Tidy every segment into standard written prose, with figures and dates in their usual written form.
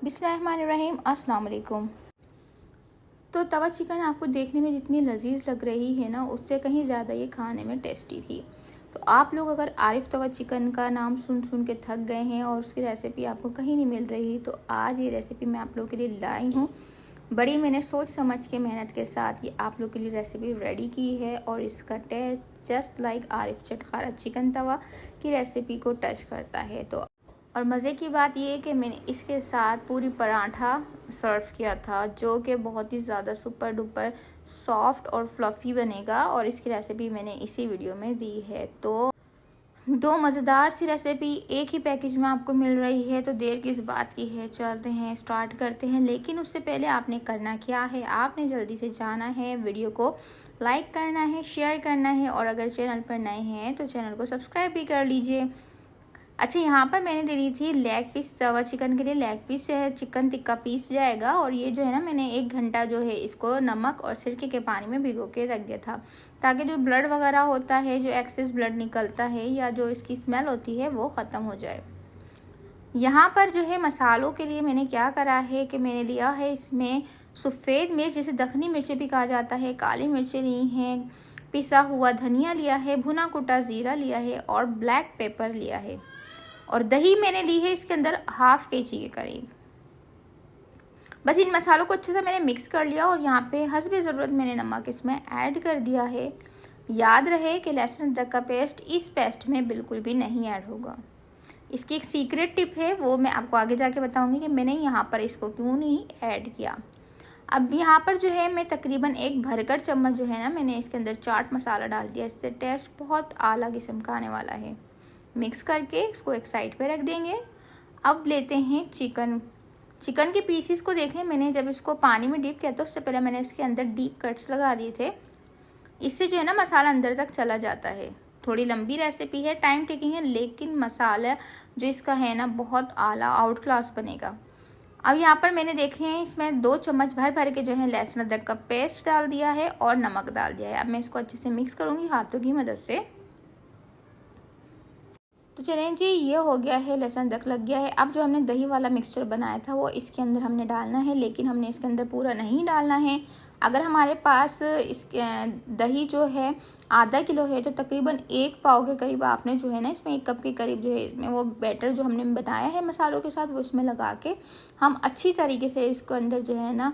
बिस्मिल्लाहिर्रहमानिर्रहीम, अस्सलाम वालेकुम। तो तवा चिकन आपको देखने में जितनी लजीज लग रही है ना, उससे कहीं ज़्यादा ये खाने में टेस्टी थी। तो आप लोग अगर आरिफ तवा चिकन का नाम सुन सुन के थक गए हैं और उसकी रेसिपी आपको कहीं नहीं मिल रही, तो आज ये रेसिपी मैं आप लोगों के लिए लाई हूँ। बड़ी मैंने सोच समझ के मेहनत के साथ ये आप लोग के लिए रेसिपी रेडी की है और इसका test just like Arif चटखारा chicken तवा की रेसिपी को टच करता है। तो और मज़े की बात ये है कि मैंने इसके साथ पूरी पराठा सर्व किया था, जो कि बहुत ही ज़्यादा सुपर डुपर सॉफ्ट और फ्लफ़ी बनेगा, और इसकी रेसिपी मैंने इसी वीडियो में दी है। तो दो मज़ेदार सी रेसिपी एक ही पैकेज में आपको मिल रही है, तो देर किस बात की है, चलते हैं स्टार्ट करते हैं। लेकिन उससे पहले आपने करना क्या है, आपने जल्दी से जाना है, वीडियो को लाइक करना है, शेयर करना है, और अगर चैनल पर नए हैं तो चैनल को सब्सक्राइब भी कर लीजिए। अच्छा, यहाँ पर मैंने ले ली थी लेग पीस। तवा चिकन के लिए leg piece chicken tikka piece जाएगा, और ये जो है ना, मैंने 1 घंटा जो है इसको नमक और सिरके के पानी में भिगो के रख दिया था, ताकि जो ब्लड वगैरह होता है, जो एक्सेस ब्लड निकलता है या जो इसकी स्मेल होती है, वो ख़त्म हो जाए। यहाँ पर जो है मसालों के लिए मैंने क्या करा है कि मैंने लिया है इसमें सफ़ेद मिर्च, जिसे दखनी मिर्च भी कहा जाता है, काली मिर्चें ली हैं, पिसा हुआ धनिया लिया है, भुना कुटा ज़ीरा लिया है, और ब्लैक पेपर लिया है, और दही मैंने ली है इसके अंदर ½ kg के करीब। बस इन मसालों को अच्छे से मैंने मिक्स कर लिया, और यहाँ पे हस्बे ज़रूरत मैंने नमक इसमें ऐड कर दिया है। याद रहे कि लहसुन अदरक का पेस्ट इस पेस्ट में बिल्कुल भी नहीं ऐड होगा। इसकी एक सीक्रेट टिप है, वो मैं आपको आगे जाके बताऊंगी कि मैंने यहाँ पर इसको क्यों नहीं ऐड किया। अब यहाँ पर जो है मैं तकरीबन 1 भरकर चम्मच जो है ना, मैंने इसके अंदर चाट मसाला डाल दिया। इससे टेस्ट बहुत आला किस्म का आने वाला है। मिक्स करके इसको एक साइड पे रख देंगे। अब लेते हैं चिकन के पीसीस को। देखें, मैंने जब इसको पानी में डीप किया था, उससे पहले मैंने इसके अंदर डीप कट्स लगा दिए थे। इससे जो है ना, मसाला अंदर तक चला जाता है। थोड़ी लंबी रेसिपी है, टाइम टेकिंग है, लेकिन मसाला जो इसका है ना, बहुत आला आउट क्लास बनेगा। अब यहाँ पर मैंने देखे हैं, इसमें 2 चम्मच भर भर के जो है लहसुन अदरक का पेस्ट डाल दिया है और नमक डाल दिया है। अब मैं इसको अच्छे से मिक्स करूँगी हाथों की मदद से। तो चलें जी, ये हो गया है, लहसुन अदरक लग गया है। अब जो हमने दही वाला मिक्सचर बनाया था, वो इसके अंदर हमने डालना है, लेकिन हमने इसके अंदर पूरा नहीं डालना है। अगर हमारे पास इसके दही जो है ½ किलो है, तो तकरीबन 1 पाव के करीब आपने जो है ना, इसमें 1 कप के करीब जो है इसमें वो बैटर जो हमने बनाया है मसालों के साथ, वो इसमें लगा के हम अच्छी तरीके से इसको अंदर जो है ना,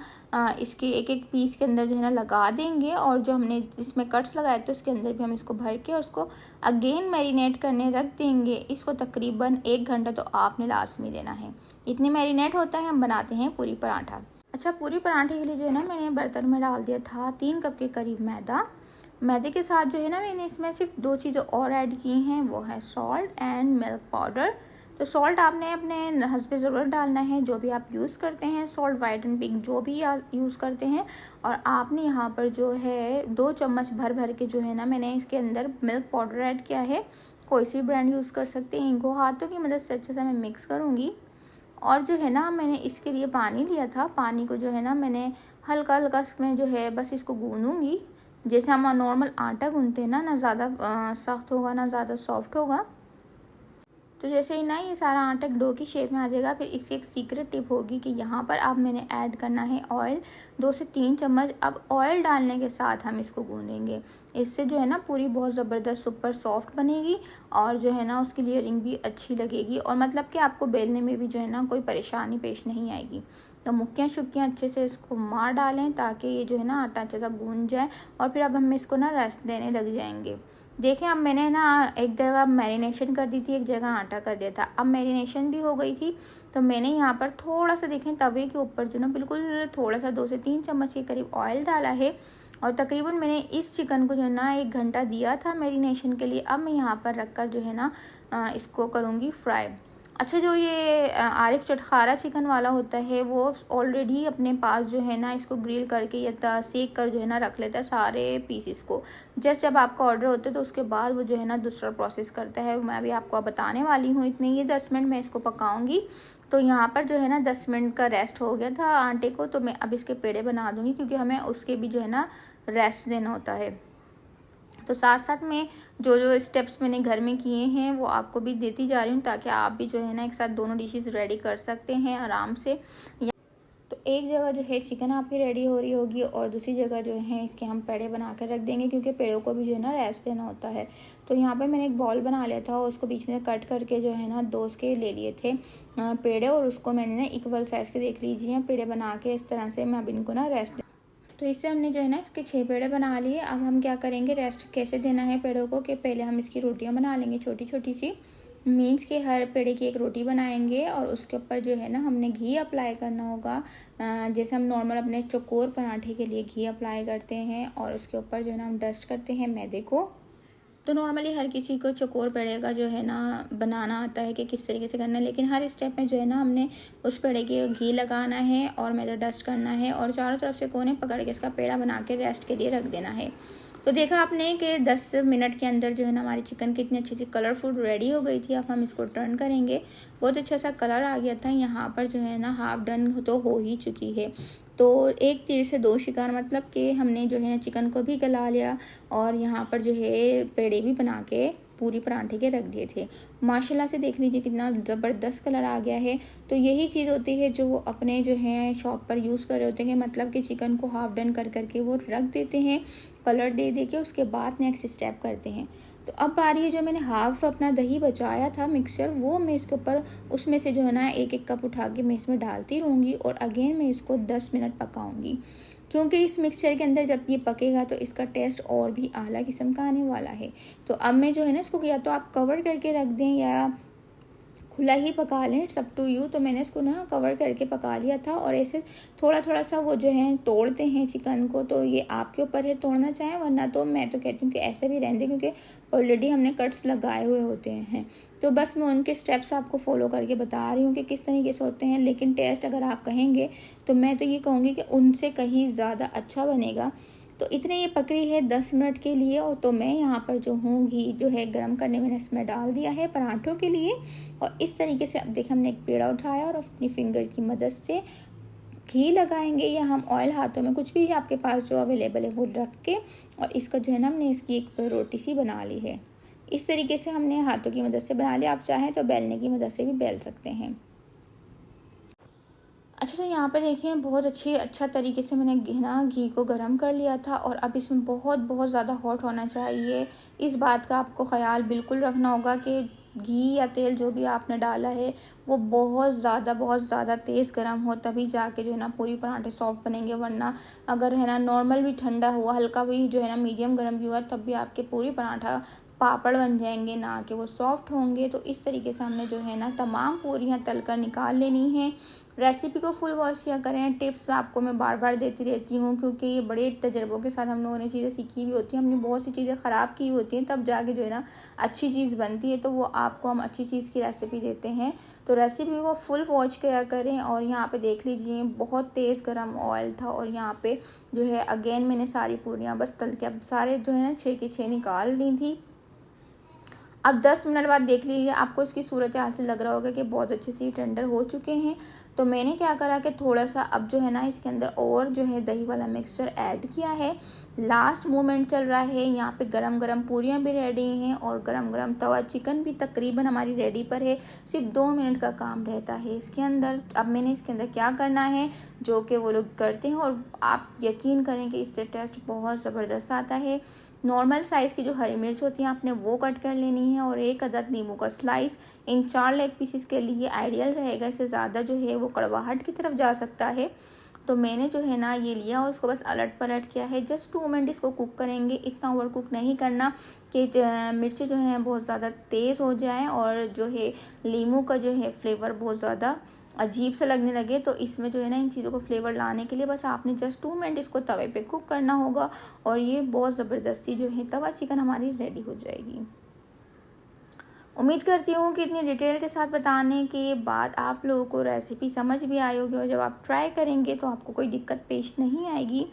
इसके एक एक पीस के अंदर जो है ना लगा देंगे। और जो हमने इसमें कट्स लगाए थे, उसके अंदर भी हम इसको भर के और उसको अगेन मैरिनेट करने रख देंगे। इसको तकरीबन 1 घंटा तो आपने लाजमी देना है। इतनी मैरिनेट होता है। हम बनाते हैं पूरी पराठा। अच्छा, पूरी पराठे के लिए जो है ना, मैंने बर्तन में डाल दिया था 3 कप के करीब मैदा। मैदे के साथ जो है ना, मैंने इसमें सिर्फ 2 चीज़ें और ऐड की हैं, वो है सॉल्ट एंड मिल्क पाउडर। तो सॉल्ट आपने अपने हस्बे ज़रूरत डालना है, जो भी आप यूज़ करते हैं, सॉल्ट वाइट एंड पिंक जो भी आप यूज़ करते हैं। और आपने यहाँ पर जो है 2 चम्मच भर भर के जो है ना, मैंने इसके अंदर मिल्क पाउडर ऐड किया है। कोई सी ब्रांड यूज़ कर सकते हैं। इनको हाथों की मदद से अच्छे से मैं मिक्स करूँगी। और जो है ना, मैंने इसके लिए पानी लिया था। पानी को जो है ना, मैंने हल्का हल्का इसमें जो है बस इसको गूँधूँगी, जैसे हम नॉर्मल आटा गूँधते हैं ना ज़्यादा सख्त होगा ना ज़्यादा सॉफ्ट होगा। तो जैसे ही ना ये सारा आटा डो की शेप में आ जाएगा, फिर इसकी एक सीक्रेट टिप होगी कि यहाँ पर अब मैंने ऐड करना है ऑयल, 2 से 3 चम्मच। अब ऑयल डालने के साथ हम इसको गूँधेंगे। इससे जो है ना, पूरी बहुत ज़बरदस्त सुपर सॉफ्ट बनेगी, और जो है ना, उसकी लेयरिंग भी अच्छी लगेगी, और मतलब कि आपको बेलने में भी जो है ना, कोई परेशानी पेश नहीं आएगी। तो मुक्कियाँ शुक्कियाँ अच्छे से इसको मार डालें, ताकि ये जो है ना, आटा अच्छे से गूँध जाए। और फिर अब हम इसको ना रेस्ट देने लग जाएंगे। देखें, अब मैंने ना एक जगह मैरिनेशन कर दी थी, एक जगह आटा कर दिया था। अब मैरिनेशन भी हो गई थी, तो मैंने यहाँ पर थोड़ा सा देखें तवे के ऊपर जो ना, बिल्कुल थोड़ा सा 2 से 3 चम्मच के करीब ऑयल डाला है। और तकरीबन मैंने इस चिकन को जो है ना 1 घंटा दिया था मैरिनेशन के लिए। अब मैं यहाँ पर रख कर जो है ना, इसको करूँगी फ्राई। अच्छा, जो ये आरिफ चटखारा चिकन वाला होता है, वो ऑलरेडी अपने पास जो है ना, इसको ग्रिल करके या सेक कर जो है ना रख लेता है सारे पीसेस को। जस्ट जब आपका ऑर्डर होता है, तो उसके बाद वो जो है ना दूसरा प्रोसेस करता है। मैं अभी आपको बताने वाली हूँ। इतने ये 10 मिनट मैं इसको पकाऊंगी। तो यहाँ पर जो है ना 10 मिनट का रेस्ट हो गया था आटे को, तो मैं अब इसके पेड़े बना दूँगी, क्योंकि हमें उसके भी जो है ना रेस्ट देना होता है। तो साथ साथ में जो जो स्टेप्स मैंने घर में किए हैं वो आपको भी देती जा रही हूँ, ताकि आप भी जो है ना एक साथ दोनों डिशेस रेडी कर सकते हैं आराम से। तो एक जगह जो है चिकन आपकी रेडी हो रही होगी और दूसरी जगह जो है इसके हम पेड़े बना कर रख देंगे, क्योंकि पेड़ों को भी जो है ना रेस्ट लेना होता है। तो यहाँ पे मैंने एक बॉल बना लिया था, उसको बीच में कट करके जो है ना 2 उसके ले लिए थे पेड़े, और उसको मैंने ना इक्वल साइज़ के देख लीजिए पेड़े बना के इस तरह से मैं अब इनको ना रेस्ट। तो इससे हमने जो है ना इसके 6 पेड़े बना लिए। अब हम क्या करेंगे, रेस्ट कैसे देना है पेड़ों को, कि पहले हम इसकी रोटियां बना लेंगे छोटी छोटी सी, मीन्स के हर पेड़े की एक रोटी बनाएंगे और उसके ऊपर जो है ना हमने घी अप्लाई करना होगा। जैसे हम नॉर्मल अपने चौकोर पराठे के लिए घी अप्लाई करते हैं, और उसके ऊपर जो है ना हम डस्ट करते हैं मैदे को। तो नॉर्मली हर किसी को चौकोर पेड़े का जो है ना बनाना आता है कि किस तरीके से करना है, लेकिन हर स्टेप में जो है ना हमने उस पेड़े के घी लगाना है और मैदा डस्ट करना है, और चारों तरफ से कोने पकड़ के इसका पेड़ा बना के रेस्ट के लिए रख देना है। तो देखा आपने कि 10 मिनट के अंदर जो है ना हमारी चिकन कितनी अच्छी सी कलरफुल रेडी हो गई थी। अब हम इसको टर्न करेंगे, बहुत अच्छा सा कलर आ गया था। यहाँ पर जो है ना हाफ डन तो हो ही चुकी है। तो एक तीर से 2 शिकार, मतलब कि हमने जो है चिकन को भी गला लिया और यहाँ पर जो है पेड़े भी बना के पूरी पराठे के रख दिए थे। माशाल्लाह से देख लीजिए कितना ज़बरदस्त कलर आ गया है। तो यही चीज़ होती है जो वो अपने जो है शॉप पर यूज़ कर रहे होते हैं, मतलब कि चिकन को हाफ डन कर करके वो रख देते हैं कलर दे दे के, उसके बाद नेक्स्ट स्टेप करते हैं। तो अब बारी है, जो मैंने हाफ अपना दही बचाया था मिक्सचर, वो मैं इसके ऊपर उसमें से जो है ना एक एक कप उठा के मैं इसमें डालती रहूँगी, और अगेन मैं इसको 10 मिनट पकाऊंगी, क्योंकि इस मिक्सचर के अंदर जब ये पकेगा तो इसका टेस्ट और भी आला किस्म का आने वाला है। तो अब मैं जो है ना इसको या तो आप कवर करके रख दें या खुला ही पका लें, इट्स अप टू यू। तो मैंने इसको ना कवर करके पका लिया था, और ऐसे थोड़ा थोड़ा सा वो जो है तोड़ते हैं चिकन को, तो ये आपके ऊपर है तोड़ना चाहें, वरना तो मैं तो कहती हूँ कि ऐसे भी रहने दें, क्योंकि ऑलरेडी हमने कट्स लगाए हुए होते हैं। तो बस मैं उनके स्टेप्स आपको फॉलो करके बता रही हूँ कि किस तरीके से होते हैं, लेकिन टेस्ट अगर आप कहेंगे तो मैं तो ये कहूँगी कि उनसे कहीं ज़्यादा अच्छा बनेगा। तो इतने ये पक रही है 10 मिनट के लिए, और तो मैं यहाँ पर जो हूँ घी जो है गर्म करने मैंने इसमें डाल दिया है पराठों के लिए। और इस तरीके से अब देखिए हमने एक पेड़ा उठाया और अपनी फिंगर की मदद से घी लगाएंगे, या हम ऑयल हाथों में कुछ भी आपके पास जो अवेलेबल है वो रख के, और इसका जो है ना हमने इसकी एक रोटी सी बना ली है। इस तरीके से हमने हाथों की मदद से बना लिया, आप चाहें तो बेलने की मदद से भी बेल सकते हैं। अच्छा, तो यहाँ पे देखिए बहुत अच्छा तरीके से मैंने ना घी को गर्म कर लिया था, और अब इसमें बहुत बहुत ज़्यादा हॉट होना चाहिए। इस बात का आपको ख्याल बिल्कुल रखना होगा कि घी या तेल जो भी आपने डाला है वो बहुत ज़्यादा तेज़ गर्म हो, तभी जाके जो है ना पूरी पराठे सॉफ्ट बनेंगे। वरना अगर है ना नॉर्मल भी ठंडा हुआ, हल्का भी जो है ना मीडियम गर्म भी हुआ, तब भी आपके पूरी पराठा पापड़ बन जाएंगे, ना कि वो सॉफ्ट होंगे। तो इस तरीके से हमने जो है ना तमाम पूरियाँ तल कर निकाल लेनी है। रेसिपी को फुल वॉच किया करें, टिप्स आपको मैं बार बार देती रहती हूँ, क्योंकि ये बड़े तजर्बों के साथ हम लोगों ने चीज़ें सीखी हुई होती हैं। हमने बहुत सी चीज़ें ख़राब की होती हैं, तब जाके जो है ना अच्छी चीज़ बनती है, तो वो आपको हम अच्छी चीज़ की रेसिपी देते हैं। तो रेसिपी को फुल वॉच किया करें। और यहाँ पे देख लीजिए बहुत तेज़ गर्म ऑयल था, और यहाँ पे जो है अगेन मैंने सारी पूरियाँ बस तल के अब सारे जो है ना 6 की 6 निकाल ली थी। अब 10 मिनट बाद देख लीजिए, आपको इसकी सूरत हाल से लग रहा होगा कि बहुत अच्छे से टेंडर हो चुके हैं। तो मैंने क्या करा कि थोड़ा सा अब जो है ना इसके अंदर और जो है दही वाला मिक्सचर ऐड किया है। लास्ट मोमेंट चल रहा है, यहाँ पे गरम गरम पूरियाँ भी रेडी हैं और गरम गरम तवा चिकन भी तकरीबन हमारी रेडी पर है। सिर्फ 2 मिनट का काम रहता है इसके अंदर। अब मैंने इसके अंदर क्या करना है जो कि वो लोग करते हैं, और आप यकीन करें कि इससे टेस्ट बहुत ज़बरदस्त आता है। नॉर्मल साइज़ की जो हरी मिर्च होती है आपने वो कट कर लेनी है, और 1 अदद नींबू का स्लाइस इन 4 लेग पीसेस के लिए आइडियल रहेगा। इससे ज़्यादा जो है वो कड़वाहट की तरफ जा सकता है। तो मैंने जो है ना ये लिया और उसको बस अलट पलट किया है। जस्ट 2 मिनट इसको कुक करेंगे, इतना ओवर कुक नहीं करना कि मिर्ची जो है बहुत ज़्यादा तेज़ हो जाए और जो है नींबू का जो है फ्लेवर बहुत ज़्यादा अजीब सा लगने लगे। तो इसमें जो है ना इन चीज़ों को फ्लेवर लाने के लिए बस आपने जस्ट 2 मिनट इसको तवे पे कुक करना होगा, और ये बहुत ज़बरदस्ती जो है तवा चिकन हमारी रेडी हो जाएगी। उम्मीद करती हूँ कि इतनी डिटेल के साथ बताने के बाद आप लोगों को रेसिपी समझ भी आई होगी, और जब आप ट्राई करेंगे तो आपको कोई दिक्कत पेश नहीं आएगी।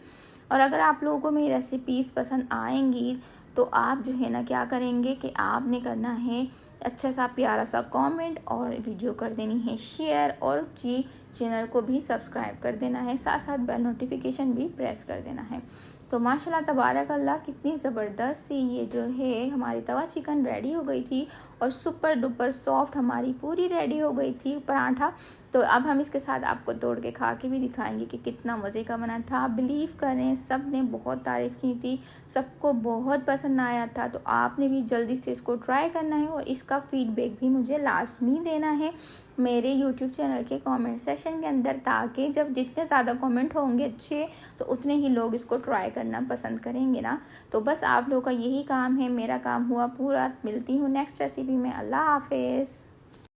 और अगर आप लोगों को मेरी रेसिपीज़ पसंद आएंगी तो आप जो है ना क्या करेंगे कि आपने करना है अच्छा सा प्यारा सा कमेंट और वीडियो कर देनी है शेयर, और जी चैनल को भी सब्सक्राइब कर देना है, साथ साथ बेल नोटिफिकेशन भी प्रेस कर देना है। तो माशाल्लाह तबारक अल्लाह, कितनी ज़बरदस्त सी ये जो है हमारी तवा चिकन रेडी हो गई थी, और सुपर डुपर सॉफ्ट हमारी पूरी रेडी हो गई थी पराठा। तो अब हम इसके साथ आपको तोड़ के खा के भी दिखाएंगे कि कितना मज़े का बना था। बिलीव करें, सब ने बहुत तारीफ़ की थी, सबको बहुत पसंद आया था। तो आपने भी जल्दी से इसको ट्राई करना है, और इसका फ़ीडबैक भी मुझे लाजमी देना है मेरे यूट्यूब चैनल के कमेंट सेक्शन के अंदर, ताकि जब जितने ज़्यादा कमेंट होंगे अच्छे, तो उतने ही लोग इसको ट्राई करना पसंद करेंगे ना। तो बस आप लोगों का यही काम है, मेरा काम हुआ पूरा। मिलती हूँ नेक्स्ट रेसिपी में। अल्लाह हाफिज़।